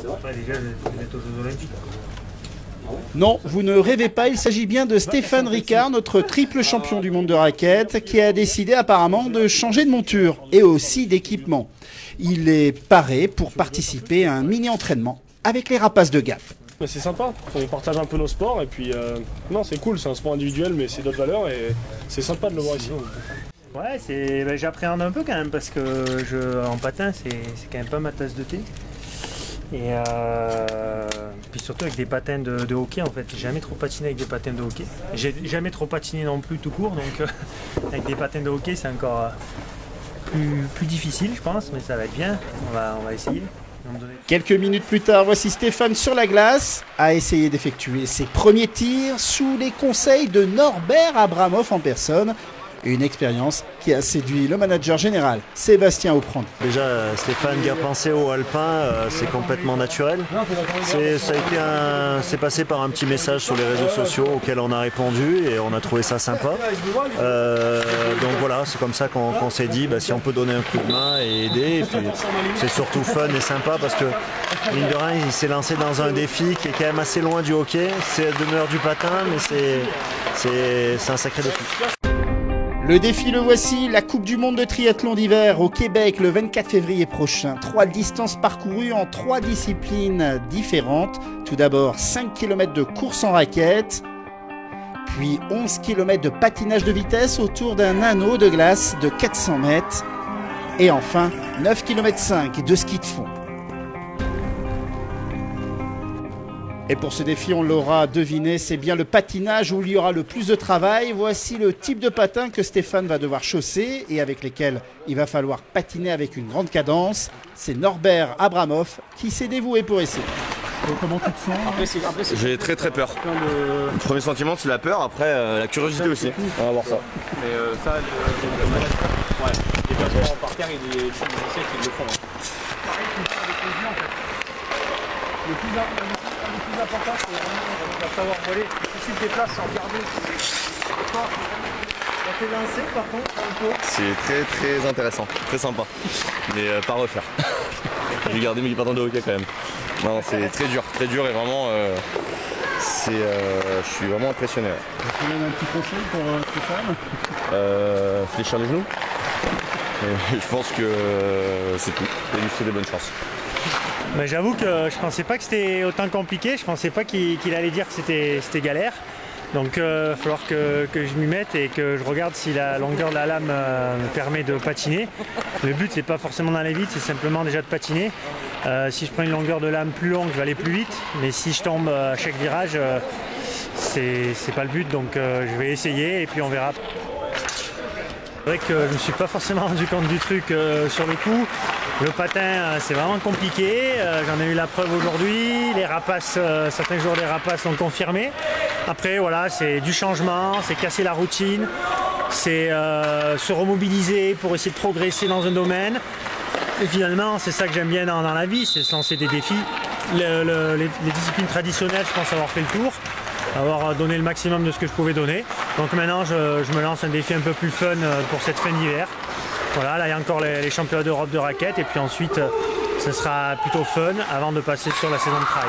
Déjà, je vais être aux Jeux Olympiques. Non, vous ne rêvez pas, il s'agit bien de Stéphane Ricard, notre triple champion du monde de raquettes, qui a décidé apparemment de changer de monture et aussi d'équipement. Il est paré pour participer à un mini-entraînement avec les Rapaces de Gap. C'est sympa, on partage un peu nos sports et puis non c'est cool, c'est un sport individuel mais c'est d'autres valeurs et c'est sympa de le voir ici. Ouais, j'appréhende un peu quand même parce que en patin c'est quand même pas ma tasse de thé. Et puis surtout avec des patins de hockey en fait, j'ai jamais trop patiné avec des patins de hockey. J'ai jamais trop patiné non plus tout court, donc avec des patins de hockey c'est encore plus difficile je pense, mais ça va être bien, on va essayer. Quelques minutes plus tard, voici Stéphane sur la glace, a essayé d'effectuer ses premiers tirs sous les conseils de Norbert Abramov en personne. Une expérience qui a séduit le manager général, Sébastien Auprand. Déjà, Stéphane Garpin au alpin, c'est complètement naturel. C'est passé par un petit message sur les réseaux sociaux auquel on a répondu et on a trouvé ça sympa. Donc voilà, c'est comme ça qu'on s'est dit, si on peut donner un coup de main et aider. Et puis c'est surtout fun et sympa parce que, mine de rien, il s'est lancé dans un défi qui est quand même assez loin du hockey. C'est la demeure du patin, mais c'est un sacré défi. Le défi le voici, la Coupe du Monde de triathlon d'hiver au Québec le 24 février prochain. 3 distances parcourues en 3 disciplines différentes. Tout d'abord 5 km de course en raquettes, puis 11 km de patinage de vitesse autour d'un anneau de glace de 400 mètres. Et enfin 9 km 5 de ski de fond. Et pour ce défi, on l'aura deviné, c'est bien le patinage où il y aura le plus de travail. Voici le type de patin que Stéphane va devoir chausser et avec lesquels il va falloir patiner avec une grande cadence. C'est Norbert Abramov qui s'est dévoué pour essayer. Comment tu te sens? J'ai très très peur. Le premier sentiment c'est la peur, après la curiosité aussi. On va voir ça. Mais ça, le management, ouais. Les placements en parterre, il est essentiel qu'ils le font. Pareil, tu parles avec les yeux en fait. Le plus important, c'est vraiment savoir voler. Si tu te déplaces sans regarder, ça fait lancer par contre un peu. C'est très très intéressant, très sympa. Mais pas à refaire. J'ai gardé mes patins de hockey quand même. Non, c'est très dur et vraiment, je suis vraiment impressionné. Tu donnes un petit conseil pour Stéphane? Fléchir les genoux. Et je pense que c'est tout. Et lui souhaiter des bonnes chances. Mais j'avoue que je pensais pas que c'était autant compliqué, je pensais pas qu'il allait dire que c'était galère. Donc il va falloir que je m'y mette et que je regarde si la longueur de la lame me permet de patiner. Le but c'est pas forcément d'aller vite, c'est simplement déjà de patiner. Si je prends une longueur de lame plus longue, je vais aller plus vite. Mais si je tombe à chaque virage, c'est pas le but, donc je vais essayer et puis on verra. C'est vrai que je ne me suis pas forcément rendu compte du truc sur le coup. Le patin, c'est vraiment compliqué. J'en ai eu la preuve aujourd'hui. Les rapaces, certains jours, les rapaces ont confirmé. Après, voilà, c'est du changement, c'est casser la routine, c'est se remobiliser pour essayer de progresser dans un domaine. Et finalement, c'est ça que j'aime bien dans la vie, c'est se lancer des défis. Les disciplines traditionnelles, je pense avoir fait le tour, avoir donné le maximum de ce que je pouvais donner. Donc maintenant, je me lance un défi un peu plus fun pour cette fin d'hiver. Voilà, là il y a encore les championnats d'Europe de raquettes et puis ensuite ce sera plutôt fun avant de passer sur la saison de trail.